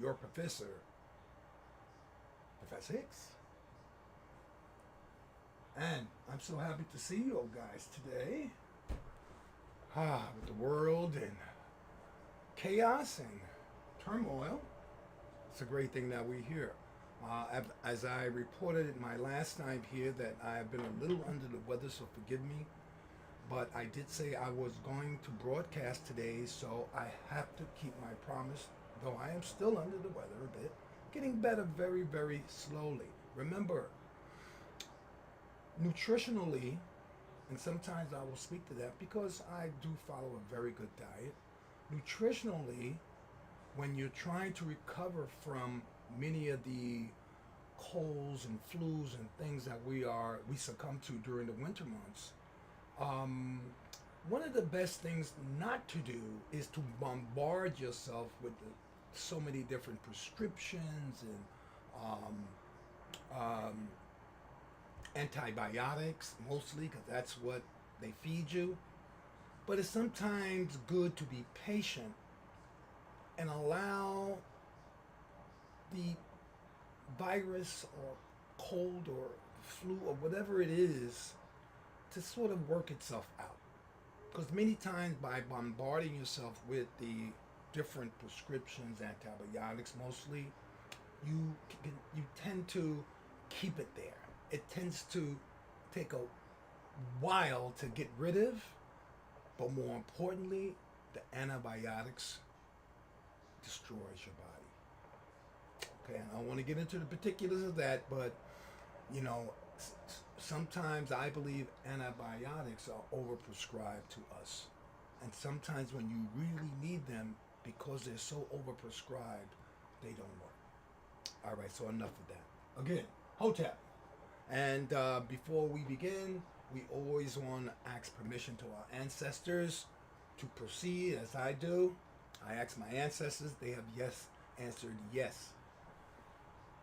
your professor, Professor Hicks. And I'm so happy to see you guys today. With the world and chaos and turmoil, it's a great thing that we're here. As I reported in my last time here, that I have been a little under the weather, so forgive me. But I did say I was going to broadcast today, so I have to keep my promise, though I am still under the weather a bit. Getting better very, very slowly. Remember, nutritionally, and sometimes I will speak to that because I do follow a very good diet. Nutritionally, when you're trying to recover from many of the colds and flus and things that we succumb to during the winter months, um, one of the best things not to do is to bombard yourself with so many different prescriptions and um, antibiotics, mostly because that's what they feed you. But it's sometimes good to be patient and allow the virus or cold or flu or whatever it is to sort of work itself out. Because many times by bombarding yourself with the different prescriptions, antibiotics mostly, you tend to keep it there. It tends to take a while to get rid of, but more importantly, the antibiotics destroys your body. Okay, and I don't want to get into the particulars of that, but you know, sometimes I believe antibiotics are overprescribed to us. And sometimes when you really need them, because they're so overprescribed, they don't work. All right, so enough of that. Again, Hotep. And before we begin, we always want to ask permission to our ancestors to proceed as I do. I ask my ancestors, they have answered yes.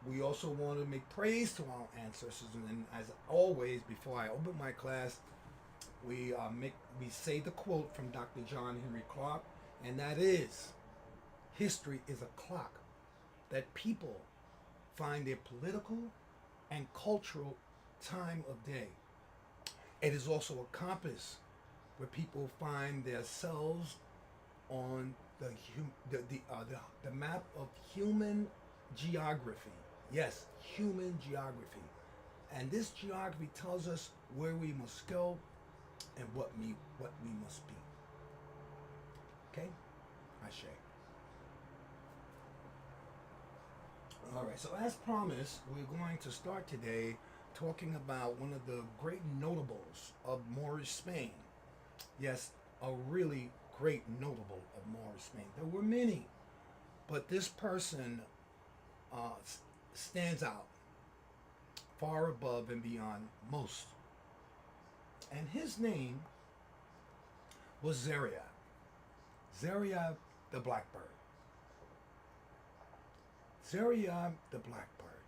We also want to make praise to our ancestors, and as always, before I open my class, we say the quote from Dr. John Henry Clarke, and that is, "History is a clock that people find their political and cultural time of day. It is also a compass where people find themselves on the map of human geography." Yes, human geography. And this geography tells us where we must go and what we must be. Okay? Ashe. All right, so as promised, we're going to start today talking about one of the great notables of Moorish Spain. Yes, a really great notable of Moorish Spain. There were many, but this person stands out far above and beyond most. And his name was Zaria. Zaria the Blackbird. Zaria the Blackbird.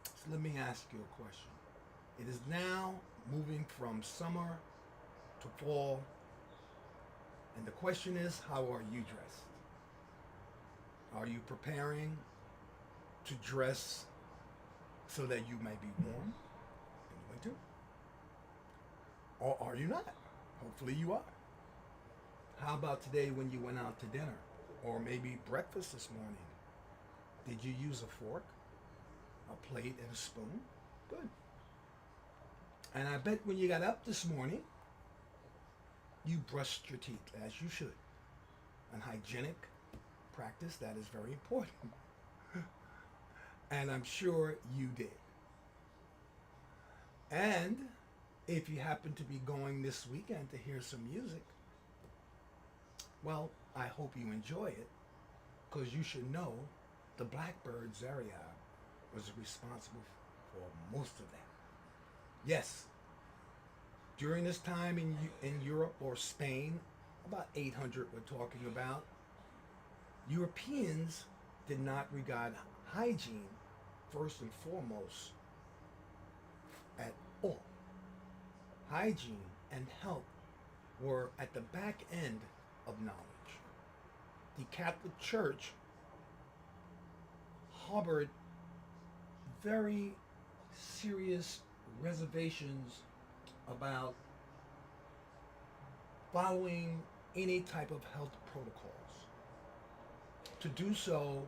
So let me ask you a question. It is now moving from summer to fall, and the question is, how are you dressed? Are you preparing to dress so that you may be warm in winter? Or are you not? Hopefully you are. How about today when you went out to dinner? Or maybe breakfast this morning? Did you use a fork, a plate, and a spoon? Good. And I bet when you got up this morning, you brushed your teeth as you should. An hygienic practice that is very important. And I'm sure you did. And if you happen to be going this weekend to hear some music, well, I hope you enjoy it, because you should know the Blackbird Zaria was responsible for most of that. Yes, during this time in Europe or Spain, about 800 we're talking about, Europeans did not regard hygiene first and foremost at all. Hygiene and health were at the back end of knowledge. The Catholic Church harbored very serious reservations about following any type of health protocols. To do so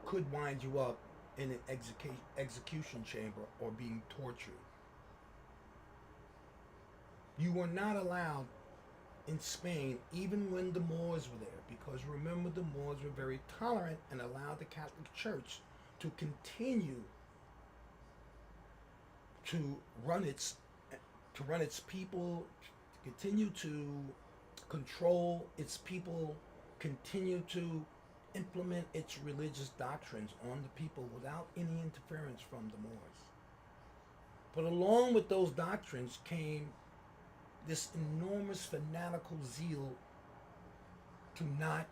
could wind you up in an execution chamber or being tortured. You were not allowed in Spain, even when the Moors were there, because remember the Moors were very tolerant and allowed the Catholic Church to continue to run its people, to continue to control its people, continue to implement its religious doctrines on the people without any interference from the Moors. But along with those doctrines came this enormous fanatical zeal to not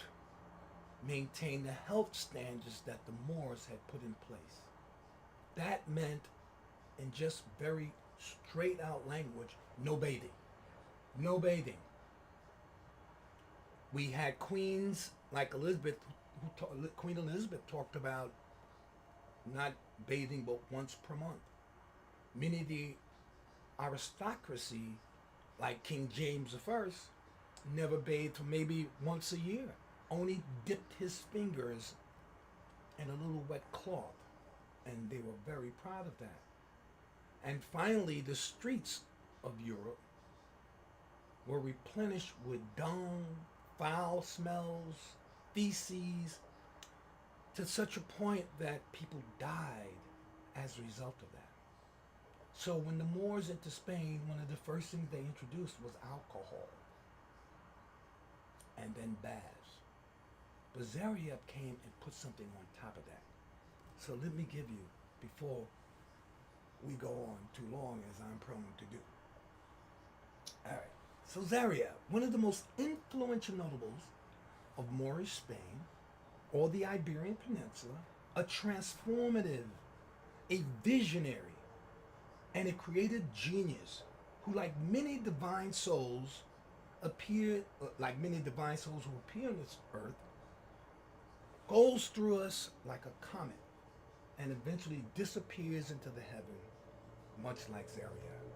maintain the health standards that the Moors had put in place. That meant, in just very straight out language, no bathing. No bathing. We had queens like Elizabeth, Queen Elizabeth talked about not bathing but once per month. Many of the aristocracy, like King James I, never bathed for maybe once a year, only dipped his fingers in a little wet cloth, and they were very proud of that. And finally, the streets of Europe were replenished with dung, foul smells, feces, to such a point that people died as a result of that. So when the Moors entered Spain, one of the first things they introduced was alcohol, and then baths. But Zaryab came and put something on top of that. So let me give you, before we go on too long, as I'm prone to do. All right. So Zaryab, one of the most influential notables of Moorish Spain, or the Iberian Peninsula, a transformative, a visionary, and a creative genius who, like many divine souls, who appear on this earth, goes through us like a comet and eventually disappears into the heaven, much like Zaryab.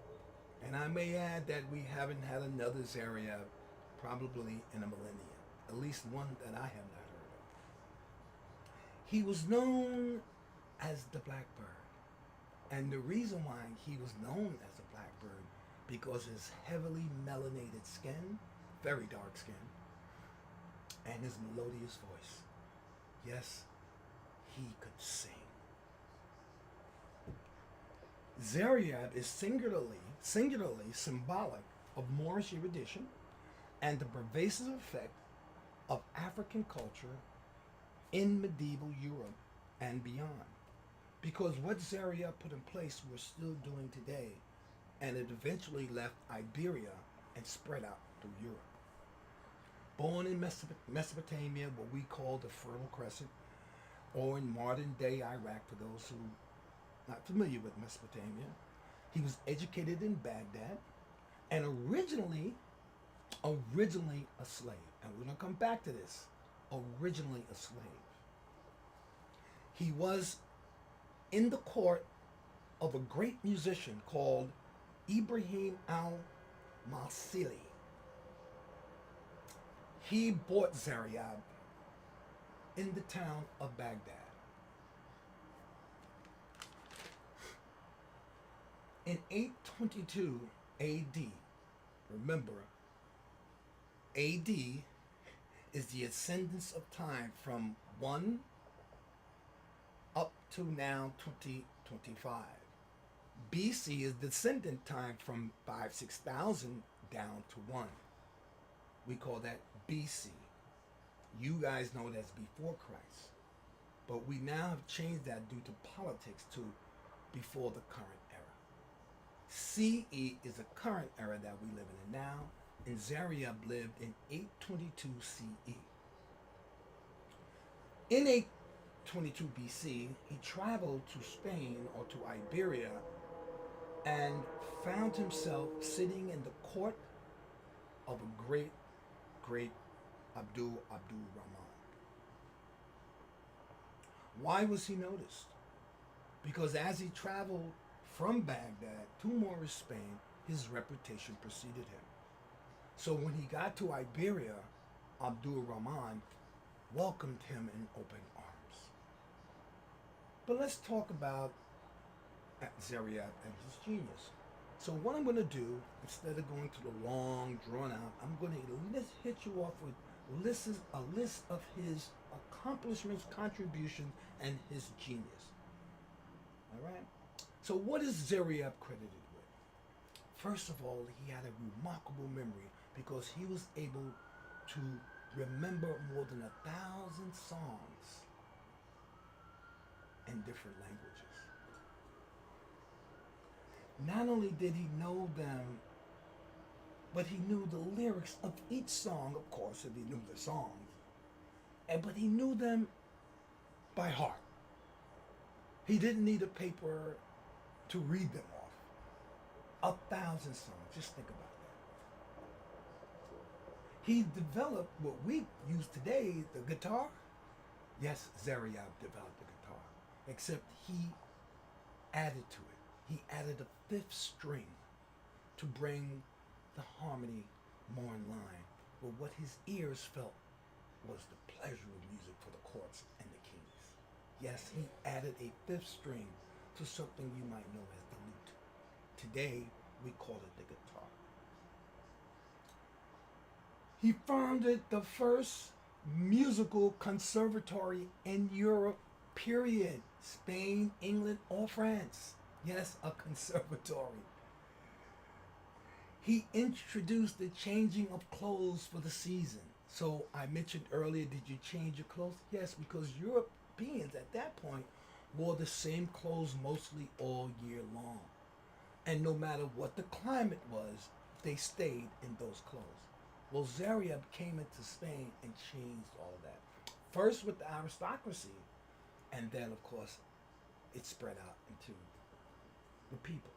And I may add that we haven't had another Zaryab probably in a millennium, at least one that I have not heard of. He was known as the Blackbird. And the reason why he was known as a blackbird, because his heavily melanated skin, very dark skin, and his melodious voice. Yes, he could sing. Zaryab is singularly symbolic of Moorish erudition and the pervasive effect of African culture in medieval Europe and beyond. Because what Zaryab put in place, we're still doing today, and it eventually left Iberia and spread out through Europe. Born in Mesopotamia, what we call the Fertile Crescent, or in modern-day Iraq, for those who are not familiar with Mesopotamia, he was educated in Baghdad, and originally a slave. And we're going to come back to this. Originally a slave. He was in the court of a great musician called Ibrahim al-Masili. He bought Zaryab in the town of Baghdad. In 822 AD, remember, AD is the ascendance of time from 1 up to now 2025. BC is descendant time from 6,000 down to 1. We call that BC. You guys know that's before Christ. But we now have changed that due to politics to before the current era. CE is the current era that we live in now, and Zaryab lived in 822 CE. In 822 BC, he traveled to Spain or to Iberia and found himself sitting in the court of a great Abdul Rahman. Why was he noticed? Because as he traveled from Baghdad to Moorish Spain, his reputation preceded him. So when he got to Iberia, Abdul Rahman welcomed him in open arms. But let's talk about Zaryat and his genius. So what I'm going to do, instead of going to the long, drawn out, I'm going to hit you off with a list of his accomplishments, contributions, and his genius. All right? So what is Zaryat credited with? First of all, he had a remarkable memory because he was able to remember more than 1,000 songs in different languages. Not only did he know them, but he knew the lyrics of each song, of course, if he knew the songs, but he knew them by heart. He didn't need a paper to read them off. 1,000 songs, just think about that. He developed what we use today, the guitar. Yes, Zaryat developed the guitar, except he added to it. He added a fifth string to bring the harmony more in line with what his ears felt was the pleasure of music for the courts and the kings. Yes, he added a fifth string to something you might know as the lute. Today, we call it the guitar. He founded the first musical conservatory in Europe, period. Spain, England, or France. Yes, a conservatory. He introduced the changing of clothes for the season. So I mentioned earlier, did you change your clothes? Yes, because Europeans at that point wore the same clothes mostly all year long. And no matter what the climate was, they stayed in those clothes. Well, Zaryat came into Spain and changed all of that. First with the aristocracy, and then, of course, it spread out into the people.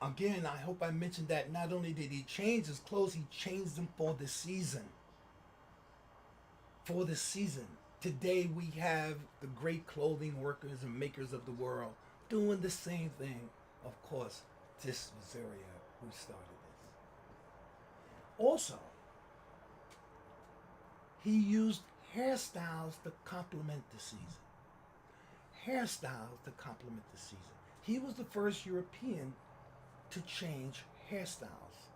Again, I hope I mentioned that not only did he change his clothes, he changed them for the season. For the season. Today we have the great clothing workers and makers of the world doing the same thing. Of course, this was Zaryat who started this. Also, he used hairstyles to complement the season. Hairstyles to complement the season. He was the first European to change hairstyles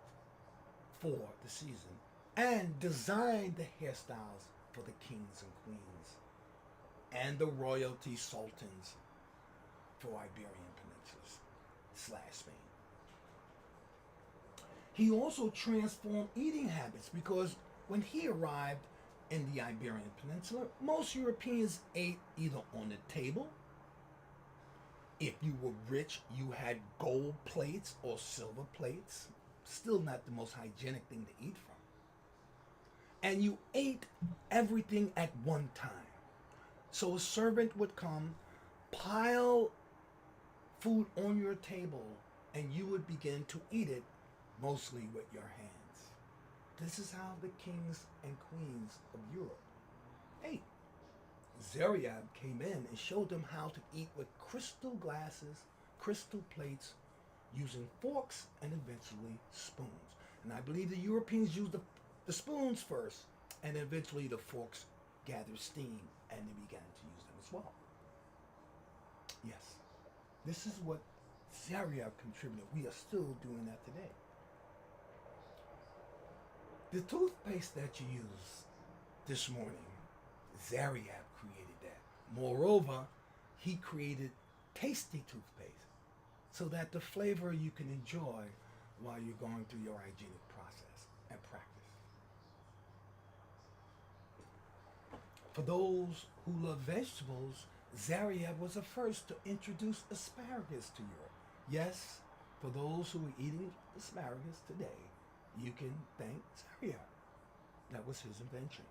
for the season and design the hairstyles for the kings and queens and the royalty sultans for Iberian Peninsula / Spain. He also transformed eating habits because when he arrived in the Iberian Peninsula, most Europeans ate either on the table. If you were rich, you had gold plates or silver plates. Still not the most hygienic thing to eat from. And you ate everything at one time. So a servant would come, pile food on your table, and you would begin to eat it, mostly with your hands. This is how the kings and queens of Europe ate. Zaryat came in and showed them how to eat with crystal glasses, crystal plates, using forks and eventually spoons. And I believe the Europeans used the spoons first, and eventually the forks gathered steam and they began to use them as well. Yes, this is what Zaryat contributed. We are still doing that today. The toothpaste that you use this morning, Zaryat created that. Moreover, he created tasty toothpaste so that the flavor you can enjoy while you're going through your hygienic process and practice. For those who love vegetables, Zaryat was the first to introduce asparagus to Europe. Yes, for those who are eating asparagus today, you can thank Zaryat. That was his invention.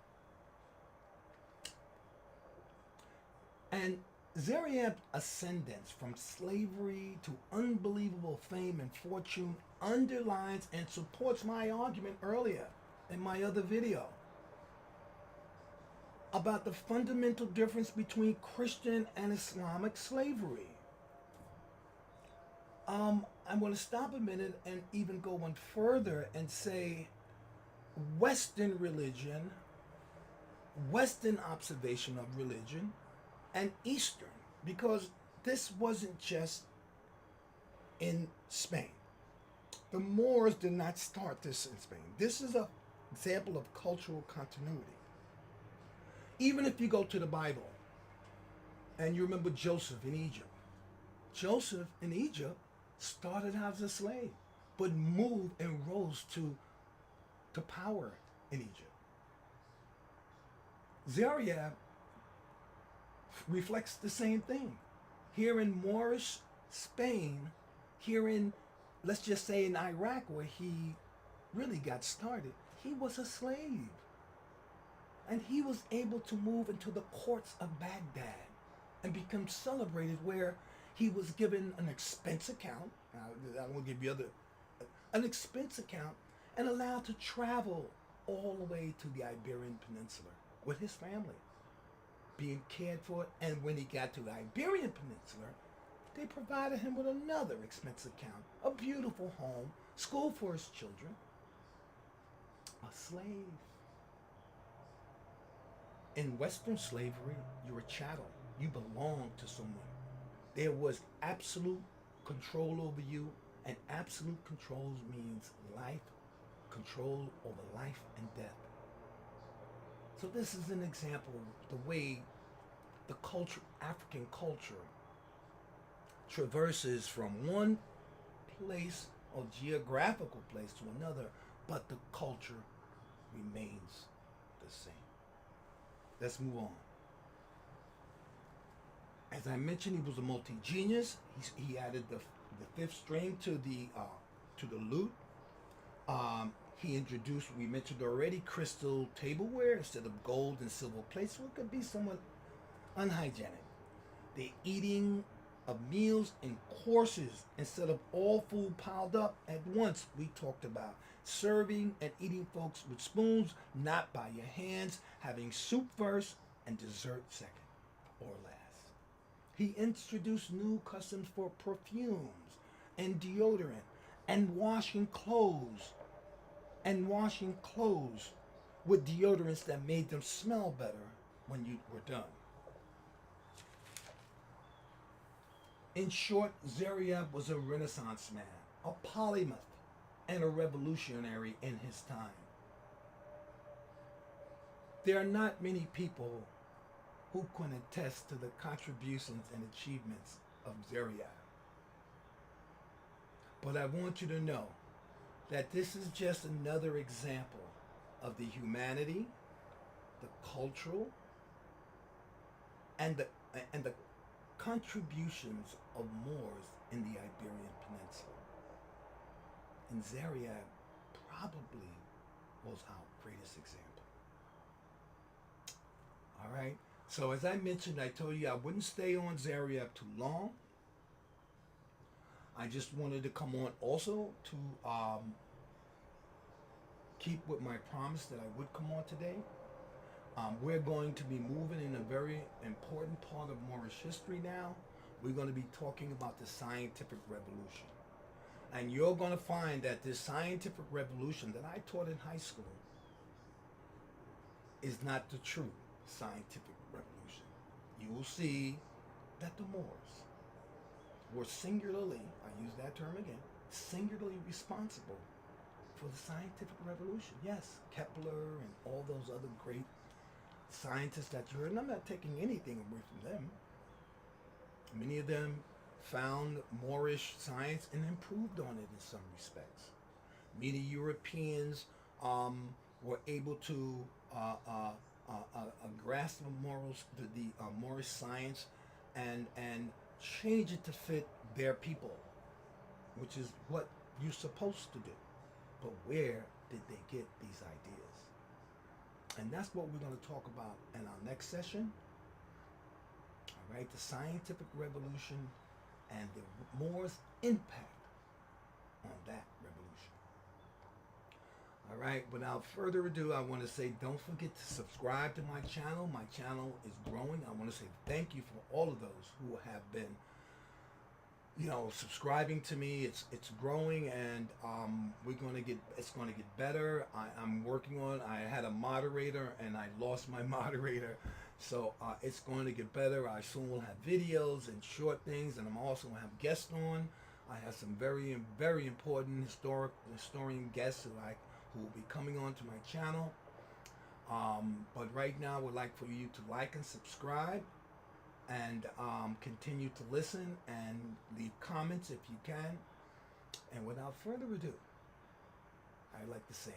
And Zaryat's ascendance from slavery to unbelievable fame and fortune underlines and supports my argument earlier in my other video. about the fundamental difference between Christian and Islamic slavery. I'm going to stop a minute and even go one further and say Western religion, Western observation of religion, and Eastern, because this wasn't just in Spain. The Moors did not start this in Spain. This is an example of cultural continuity. Even if you go to the Bible and you remember Joseph in Egypt, Joseph in Egypt started out as a slave, but moved and rose to power in Egypt. Zaryab reflects the same thing. Here in Moorish Spain, here in, let's just say in Iraq, where he really got started, he was a slave. And he was able to move into the courts of Baghdad and become celebrated, where he was given an expense account. I won't give you an expense account, and allowed to travel all the way to the Iberian Peninsula with his family, being cared for. And when he got to the Iberian Peninsula, they provided him with another expense account, a beautiful home, school for his children. A slave. In Western slavery, you're a chattel. You belong to someone. There was absolute control over you, and absolute control means life, control over life and death. So this is an example of the way the culture, African culture, traverses from one place or geographical place to another, but the culture remains the same. Let's move on. As I mentioned, he was a multi-genius. He added the fifth string to the lute. He introduced, we mentioned already, crystal tableware instead of gold and silver plates, so it could be somewhat unhygienic. The eating of meals in courses instead of all food piled up at once. We talked about serving and eating folks with spoons, not by your hands, having soup first and dessert second or last. He introduced new customs for perfumes and deodorant and washing clothes with deodorants that made them smell better when you were done. In short, Zaryab was a Renaissance man, a polymath, and a revolutionary in his time. There are not many people who can attest to the contributions and achievements of Zaryab. But I want you to know that this is just another example of the humanity, the cultural, and the contributions of Moors in the Iberian Peninsula. And Zaryab probably was our greatest example. All right. So as I mentioned, I told you I wouldn't stay on Zaryab too long. I just wanted to come on also to keep with my promise that I would come on today. We're going to be moving in a very important part of Moorish history now. We're going to be talking about the scientific revolution. And you're going to find that this scientific revolution that I taught in high school is not the true scientific revolution. You will see that the Moors were singularly, I use that term again, singularly responsible for the scientific revolution. Yes, Kepler and all those other great scientists that you heard, and I'm not taking anything away from them. Many of them found Moorish science and improved on it in some respects. Many Europeans were able to grasp the Moorish science and change it to fit their people, which is what you're supposed to do. But where did they get these ideas? And that's what we're going to talk about in our next session. All right, the scientific revolution and the Moors' impact on that revolution. All right, without further ado, I want to say don't forget to subscribe to my channel. My channel is growing. I want to say thank you for all of those who have been, subscribing to me. It's growing, and it's going to get better. I'm working on. I had a moderator, and I lost my moderator, so it's going to get better. I soon will have videos and short things, and I'm also going to have guests on. I have some very very important historian guests who will be coming on to my channel. But right now, I would like for you to like and subscribe, and continue to listen and leave comments if you can. And without further ado, I'd like to say